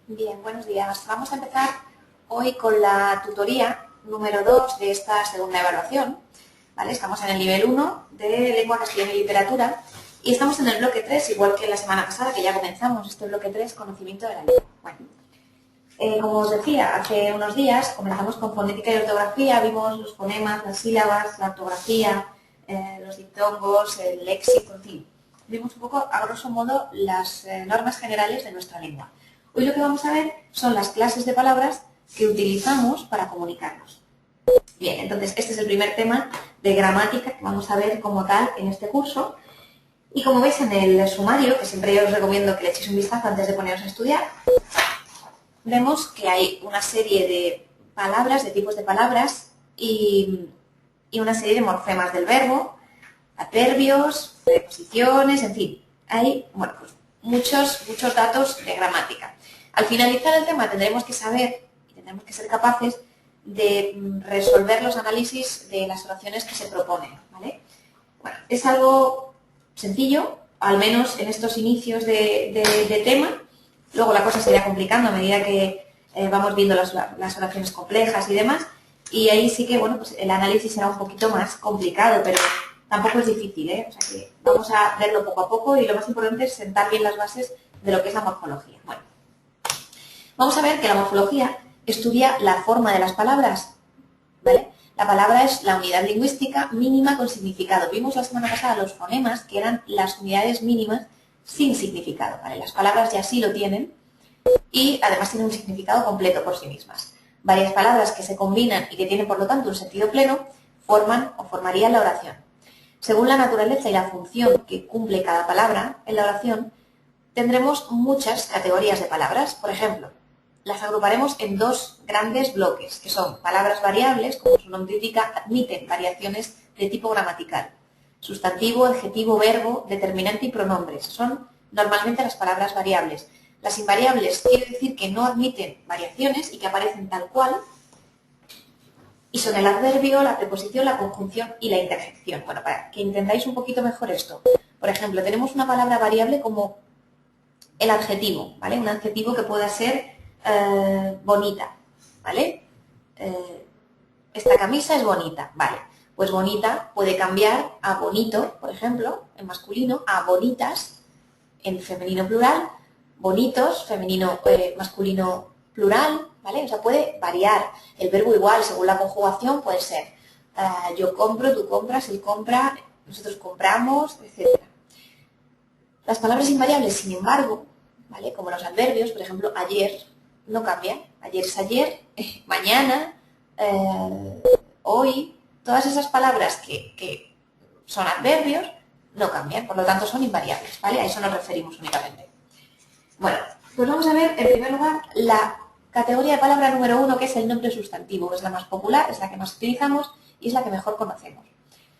Bien, buenos días. Vamos a empezar hoy con la tutoría número 2 de esta segunda evaluación. ¿Vale? Estamos en el nivel 1 de Lengua Castellana y Literatura y estamos en el bloque 3, igual que la semana pasada, que ya comenzamos este bloque 3, conocimiento de la lengua. Bueno, como os decía, hace unos días comenzamos con fonética y ortografía, vimos los fonemas, las sílabas, la ortografía, los diptongos, el léxico, en fin. Vimos un poco, a grosso modo, las normas generales de nuestra lengua. Hoy lo que vamos a ver son las clases de palabras que utilizamos para comunicarnos. Bien, entonces este es el primer tema de gramática que vamos a ver como tal en este curso. Y como veis en el sumario, que siempre yo os recomiendo que le echéis un vistazo antes de poneros a estudiar, vemos que hay una serie de palabras, de tipos de palabras y una serie de morfemas del verbo, adverbios, preposiciones, en fin. Hay, bueno, pues muchos datos de gramática. Al finalizar el tema tendremos que saber y tendremos que ser capaces de resolver los análisis de las oraciones que se proponen, ¿vale? Bueno, es algo sencillo, al menos en estos inicios de tema. Luego la cosa se irá complicando a medida que vamos viendo las oraciones complejas y demás. Y ahí sí que, bueno, pues el análisis será un poquito más complicado, pero tampoco es difícil, ¿eh? O sea que vamos a verlo poco a poco y lo más importante es sentar bien las bases de lo que es la morfología. Bueno, vamos a ver que la morfología estudia la forma de las palabras, ¿vale? La palabra es la unidad lingüística mínima con significado. Vimos la semana pasada los fonemas, que eran las unidades mínimas sin significado, ¿vale? Las palabras ya sí lo tienen y además tienen un significado completo por sí mismas. Varias palabras que se combinan y que tienen por lo tanto un sentido pleno forman o formarían la oración. Según la naturaleza y la función que cumple cada palabra en la oración, tendremos muchas categorías de palabras. Por ejemplo, las agruparemos en dos grandes bloques, que son palabras variables, como su nombre indica, admiten variaciones de tipo gramatical. Sustantivo, adjetivo, verbo, determinante y pronombres son normalmente las palabras variables. Las invariables quiere decir que no admiten variaciones y que aparecen tal cual, y son el adverbio, la preposición, la conjunción y la interjección. Bueno, para que entendáis un poquito mejor esto, por ejemplo, tenemos una palabra variable como el adjetivo, ¿vale? Un adjetivo que pueda ser bonita, ¿vale? Esta camisa es bonita, ¿vale? Pues bonita puede cambiar a bonito, por ejemplo, en masculino, a bonitas, en femenino plural, bonitos, femenino masculino plural, ¿vale? O sea, puede variar. El verbo igual, según la conjugación, puede ser yo compro, tú compras, él compra, nosotros compramos, etc. Las palabras invariables, sin embargo, ¿vale? Como los adverbios, por ejemplo, ayer no cambia. Ayer es ayer, mañana, hoy. Todas esas palabras que son adverbios no cambian, por lo tanto son invariables, ¿vale? A eso nos referimos únicamente. Bueno, pues vamos a ver en primer lugar la categoría de palabra número 1, que es el nombre sustantivo. Es la más popular, es la que más utilizamos y es la que mejor conocemos.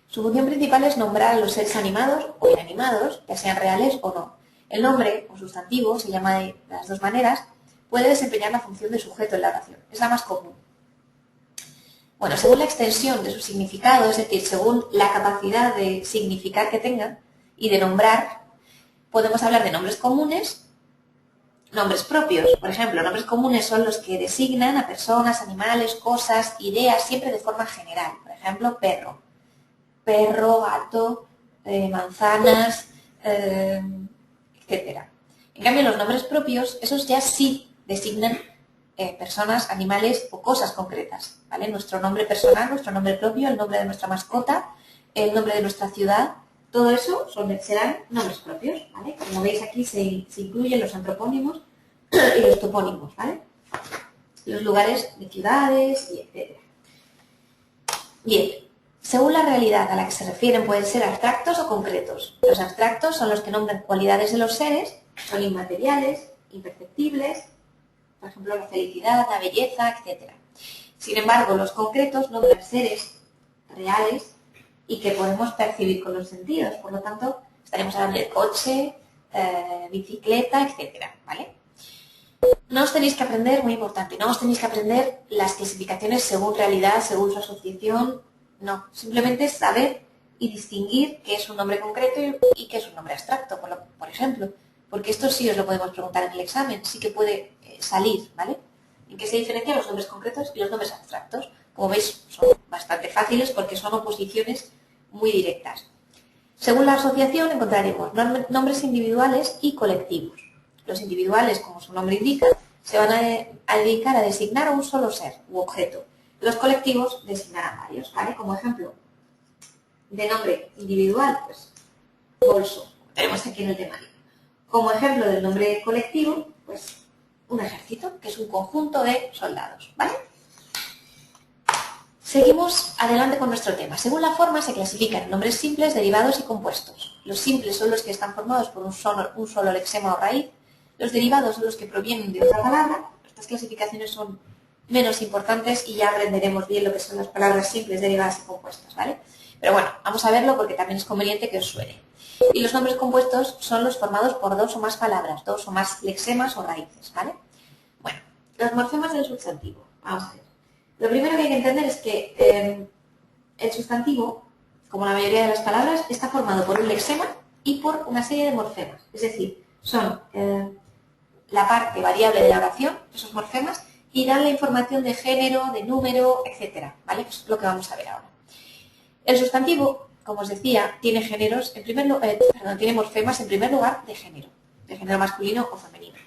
Su función principal es nombrar a los seres animados o inanimados, ya sean reales o no. El nombre o sustantivo, se llama de las dos maneras, puede desempeñar la función de sujeto en la oración. Es la más común. Bueno, según la extensión de su significado, es decir, según la capacidad de significar que tenga y de nombrar, podemos hablar de nombres comunes, nombres propios. Por ejemplo, nombres comunes son los que designan a personas, animales, cosas, ideas, siempre de forma general. Por ejemplo, perro, gato, manzanas, etc. En cambio, los nombres propios, esos ya sí designan personas, animales o cosas concretas, ¿vale? Nuestro nombre personal, nuestro nombre propio, el nombre de nuestra mascota, el nombre de nuestra ciudad, todo eso serán nombres propios, ¿vale? Como veis aquí se incluyen los antropónimos y los topónimos, ¿vale? Los lugares de ciudades y etc. Bien, según la realidad a la que se refieren pueden ser abstractos o concretos. Los abstractos son los que nombran cualidades de los seres, son inmateriales, imperceptibles, por ejemplo, la felicidad, la belleza, etc. Sin embargo, los concretos nombran seres reales y que podemos percibir con los sentidos. Por lo tanto, estaremos hablando de coche, bicicleta, etc. ¿Vale? No os tenéis que aprender, muy importante, no os tenéis que aprender las clasificaciones según realidad, según su asociación. No, simplemente saber y distinguir qué es un nombre concreto y qué es un nombre abstracto. Por ejemplo, porque esto sí os lo podemos preguntar en el examen, sí que puede salir, ¿vale? ¿En qué se diferencian los nombres concretos y los nombres abstractos? Como veis, son bastante fáciles porque son oposiciones muy directas. Según la asociación encontraremos nombres individuales y colectivos. Los individuales, como su nombre indica, se van a dedicar a designar a un solo ser u objeto. Los colectivos designarán varios, ¿vale? Como ejemplo de nombre individual, pues bolso, tenemos aquí en el temario. Como ejemplo del nombre colectivo, pues un ejército, que es un conjunto de soldados, ¿vale? Seguimos adelante con nuestro tema. Según la forma se clasifican nombres simples, derivados y compuestos. Los simples son los que están formados por un solo lexema o raíz. Los derivados son los que provienen de otra palabra. Estas clasificaciones son menos importantes y ya aprenderemos bien lo que son las palabras simples, derivadas y compuestas, ¿vale? Pero bueno, vamos a verlo porque también es conveniente que os suene. Y los nombres compuestos son los formados por dos o más palabras, dos o más lexemas o raíces, ¿vale? Bueno, los morfemas del sustantivo. Vamos a ver. Lo primero que hay que entender es que el sustantivo, como la mayoría de las palabras, está formado por un lexema y por una serie de morfemas. Es decir, son la parte variable de la oración, esos morfemas, y dan la información de género, de número, etcétera, ¿vale? Es lo que vamos a ver ahora. El sustantivo, como os decía, tiene géneros, tiene morfemas en primer lugar de género masculino o femenino.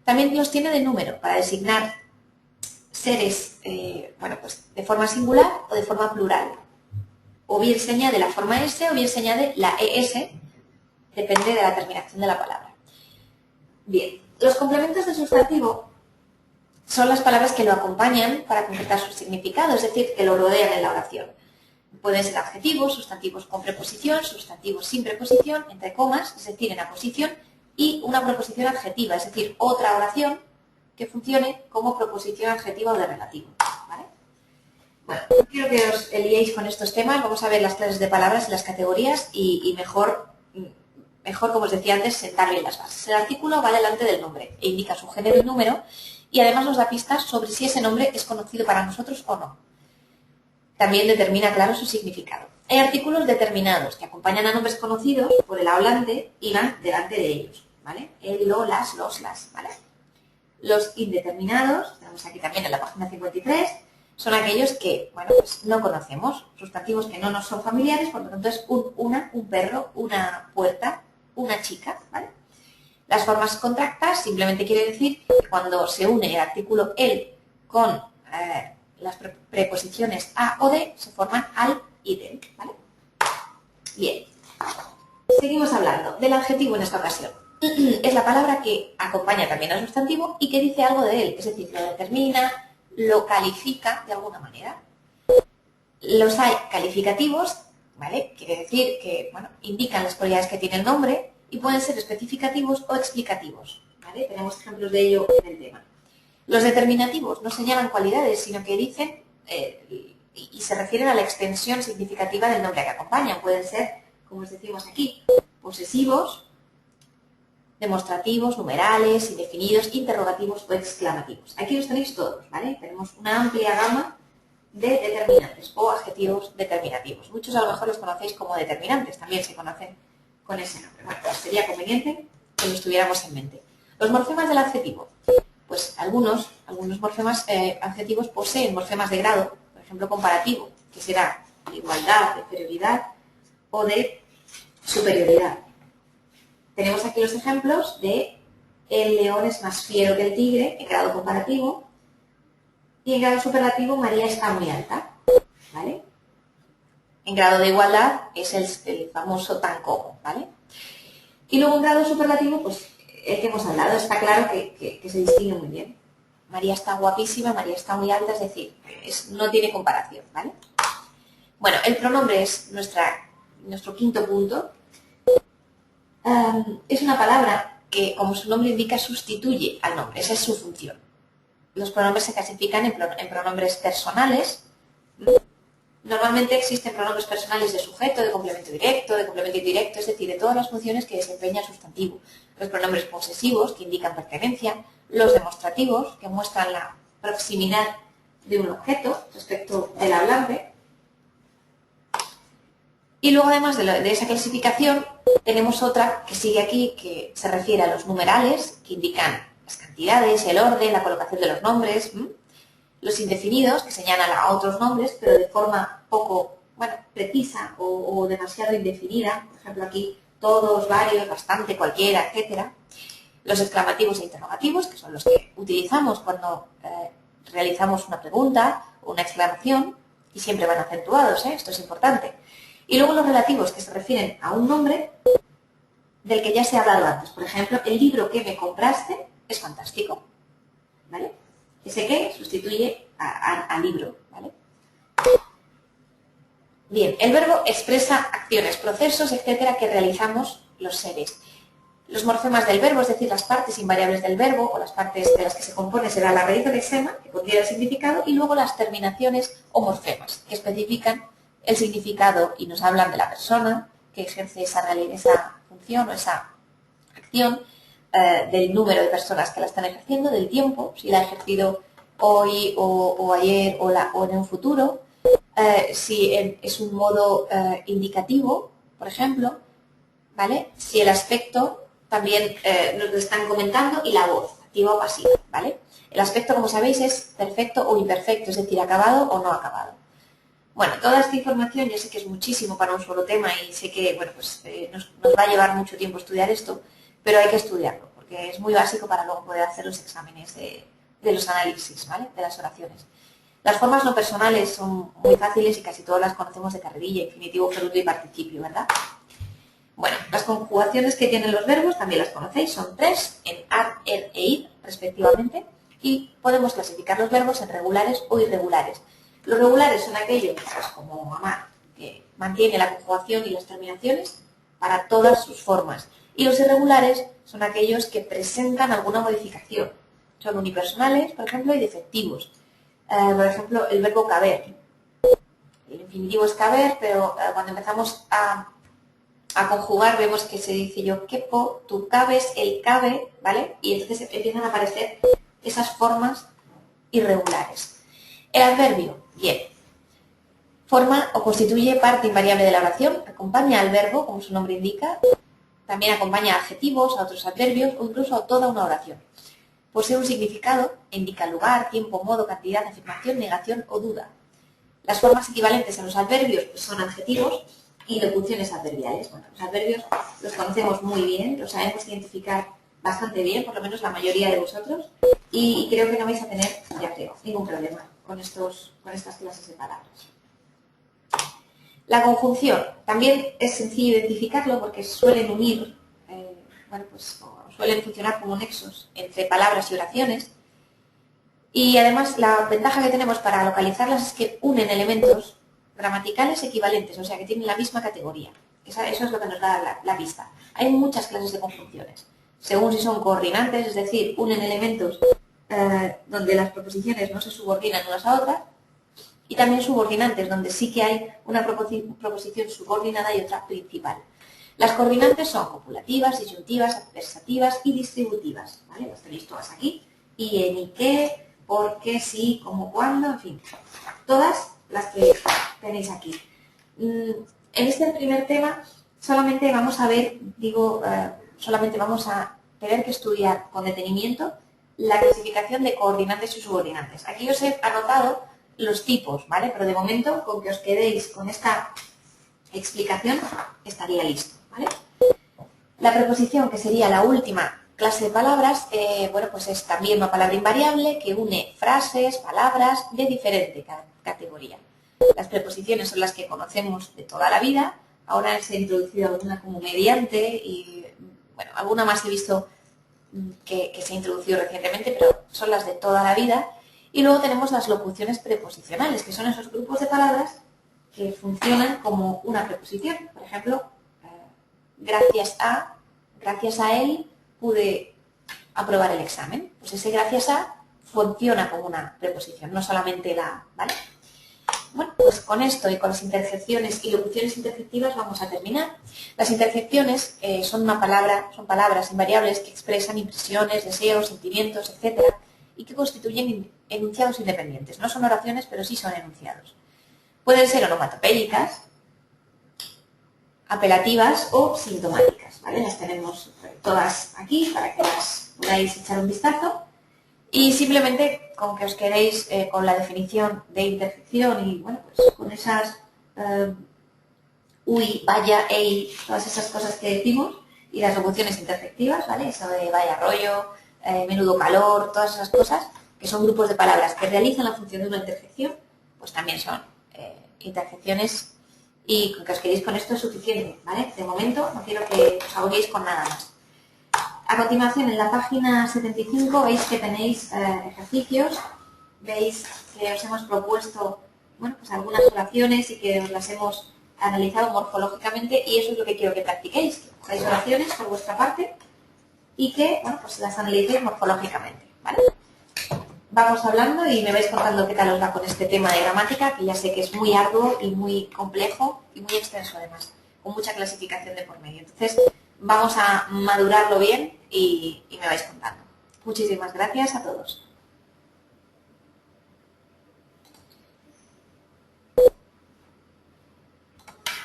También los tiene de número para designar seres, pues de forma singular o de forma plural. O bien se añade la forma S o bien se añade la ES, depende de la terminación de la palabra. Bien, los complementos del sustantivo son las palabras que lo acompañan para completar su significado, es decir, que lo rodean en la oración. Pueden ser adjetivos, sustantivos con preposición, sustantivos sin preposición, entre comas, es decir, en aposición, y una preposición adjetiva, es decir, otra oración que funcione como proposición adjetiva o de relativo, ¿vale? Bueno, no quiero que os liéis con estos temas, vamos a ver las clases de palabras y las categorías y mejor, como os decía antes, sentar bien las bases. El artículo va delante del nombre e indica su género y número y además nos da pistas sobre si ese nombre es conocido para nosotros o no. También determina claro su significado. Hay artículos determinados que acompañan a nombres conocidos por el hablante y van delante de ellos, ¿vale? El, lo, las, los, las, ¿vale? Los indeterminados, tenemos aquí también en la página 53, son aquellos que, pues no conocemos, sustantivos que no nos son familiares, por lo tanto es un perro, una puerta, una chica, ¿vale? Las formas contractas simplemente quiere decir que cuando se une el artículo el con las preposiciones a o de, se forman al y del, ¿vale? Bien, seguimos hablando del adjetivo en esta ocasión. Es la palabra que acompaña también al sustantivo y que dice algo de él, es decir, lo determina, lo califica de alguna manera. Los hay calificativos, ¿vale? Quiere decir que, indican las cualidades que tiene el nombre y pueden ser especificativos o explicativos, ¿vale? Tenemos ejemplos de ello en el tema. Los determinativos no señalan cualidades, sino que dicen y se refieren a la extensión significativa del nombre que acompañan. Pueden ser, como os decimos aquí, posesivos, demostrativos, numerales, indefinidos, interrogativos o exclamativos. Aquí los tenéis todos, ¿vale? Tenemos una amplia gama de determinantes o adjetivos determinativos. Muchos a lo mejor los conocéis como determinantes, también se conocen con ese nombre. Bueno, pues sería conveniente que los tuviéramos en mente. Los morfemas del adjetivo. Pues algunos morfemas adjetivos poseen morfemas de grado, por ejemplo comparativo, que será de igualdad, de inferioridad o de superioridad. Tenemos aquí los ejemplos de el león es más fiero que el tigre, en grado comparativo, y en grado superlativo María está muy alta, ¿vale? En grado de igualdad es el famoso tan como, ¿vale? Y luego en grado superlativo, pues el que hemos hablado, está claro que se distingue muy bien. María está guapísima, María está muy alta, es decir, no tiene comparación, ¿vale? Bueno, el pronombre es nuestro quinto punto. Es una palabra que, como su nombre indica, sustituye al nombre, esa es su función. Los pronombres se clasifican en pronombres personales. Normalmente existen pronombres personales de sujeto, de complemento directo, indirecto, es decir, de todas las funciones que desempeña el sustantivo. Los pronombres posesivos, que indican pertenencia, los demostrativos, que muestran la proximidad de un objeto respecto del hablante, Y luego, además de esa clasificación, tenemos otra que sigue aquí, que se refiere a los numerales, que indican las cantidades, el orden, la colocación de los nombres, los indefinidos, que señalan a otros nombres, pero de forma poco, bueno, precisa o demasiado indefinida. Por ejemplo, aquí todos, varios, bastante, cualquiera, etcétera. Los exclamativos e interrogativos, que son los que utilizamos cuando realizamos una pregunta o una exclamación, y siempre van acentuados, esto es importante. Y luego los relativos, que se refieren a un nombre del que ya se ha hablado antes. Por ejemplo, el libro que me compraste es fantástico, ¿vale? Ese que sustituye a libro, ¿vale? Bien, el verbo expresa acciones, procesos, etcétera, que realizamos los seres. Los morfemas del verbo, es decir, las partes invariables del verbo o las partes de las que se compone, será la raíz del lexema, que contiene el significado, y luego las terminaciones o morfemas, que especifican el significado y nos hablan de la persona que ejerce esa función o esa acción, del número de personas que la están ejerciendo, del tiempo, si la ha ejercido hoy o ayer o en un futuro, si es un modo indicativo, por ejemplo, ¿vale? Si el aspecto también nos lo están comentando, y la voz, activa o pasiva, ¿vale? El aspecto, como sabéis, es perfecto o imperfecto, es decir, acabado o no acabado. Bueno, toda esta información, yo sé que es muchísimo para un solo tema y sé que, bueno, pues nos va a llevar mucho tiempo estudiar esto, pero hay que estudiarlo, porque es muy básico para luego poder hacer los exámenes de los análisis, ¿vale? De las oraciones. Las formas no personales son muy fáciles y casi todas las conocemos de carrerilla: infinitivo, gerundio y participio, ¿verdad? Bueno, las conjugaciones que tienen los verbos también las conocéis, son 3, en ad, ed e id, respectivamente, y podemos clasificar los verbos en regulares o irregulares. Los regulares son aquellos, pues, como amar, que mantiene la conjugación y las terminaciones para todas sus formas. Y los irregulares son aquellos que presentan alguna modificación. Son unipersonales, por ejemplo, y defectivos. Por ejemplo, el verbo caber. El infinitivo es caber, pero cuando empezamos a conjugar vemos que se dice yo quepo, tú cabes, él cabe, ¿vale? Y entonces empiezan a aparecer esas formas irregulares. El adverbio, bien, forma o constituye parte invariable de la oración, acompaña al verbo, como su nombre indica, también acompaña a adjetivos, a otros adverbios o incluso a toda una oración. Posee un significado, indica lugar, tiempo, modo, cantidad, afirmación, negación o duda. Las formas equivalentes a los adverbios, pues, son adjetivos y locuciones adverbiales. Bueno, los adverbios los conocemos muy bien, los sabemos identificar bastante bien, por lo menos la mayoría de vosotros, y creo que no vais a tener, ya creo, ningún problema con estas clases de palabras. La conjunción, también es sencillo identificarlo porque suelen unir, suelen funcionar como nexos entre palabras y oraciones, y además la ventaja que tenemos para localizarlas es que unen elementos gramaticales equivalentes, o sea, que tienen la misma categoría. Eso es lo que nos da la pista. Hay muchas clases de conjunciones, según si son coordinantes, es decir, unen elementos donde las proposiciones no se subordinan unas a otras, y también subordinantes, donde sí que hay una proposición subordinada y otra principal. Las coordinantes son copulativas, disyuntivas, adversativas y distributivas, ¿vale? Las tenéis todas aquí. Y en y qué, por qué, sí, cómo, cuándo, en fin. Todas las que tenéis aquí. En este primer tema solamente vamos a ver, solamente vamos a tener que estudiar con detenimiento la clasificación de coordinantes y subordinantes. Aquí os he anotado los tipos, ¿vale? Pero de momento, con que os quedéis con esta explicación, estaría listo, ¿vale? La preposición, que sería la última clase de palabras, pues es también una palabra invariable que une frases, palabras de diferente categoría. Las preposiciones son las que conocemos de toda la vida. Ahora se ha introducido alguna como mediante y, bueno, alguna más he visto que se ha introducido recientemente, pero son las de toda la vida. Y luego tenemos las locuciones preposicionales, que son esos grupos de palabras que funcionan como una preposición. Por ejemplo, gracias a él pude aprobar el examen. Pues ese gracias a funciona como una preposición, no solamente la, ¿vale? Bueno, pues con esto y con las interjecciones y locuciones interjectivas vamos a terminar. Las interjecciones son palabras invariables que expresan impresiones, deseos, sentimientos, etcétera, y que constituyen enunciados independientes. No son oraciones, pero sí son enunciados. Pueden ser onomatopéicas, apelativas o sintomáticas, ¿vale? Las tenemos todas aquí para que las podáis echar un vistazo. Y simplemente con que os quedéis con la definición de interjección y, bueno, pues con esas uy, vaya, ey, todas esas cosas que decimos y las locuciones interjectivas, ¿vale? Eso de vaya rollo, menudo calor, todas esas cosas que son grupos de palabras que realizan la función de una interjección, pues también son interjecciones y con que os quedéis con esto es suficiente, ¿vale? De momento no quiero que os agobiéis con nada más. A continuación, en la página 75 veis que tenéis ejercicios, veis que os hemos propuesto, bueno, pues algunas oraciones y que os las hemos analizado morfológicamente y eso es lo que quiero que practiquéis, que cojáis oraciones por vuestra parte y que, bueno, pues las analicéis morfológicamente, ¿vale? Vamos hablando y me vais contando qué tal os va con este tema de gramática, que ya sé que es muy arduo y muy complejo y muy extenso además, con mucha clasificación de por medio. Entonces, vamos a madurarlo bien y me vais contando. Muchísimas gracias a todos.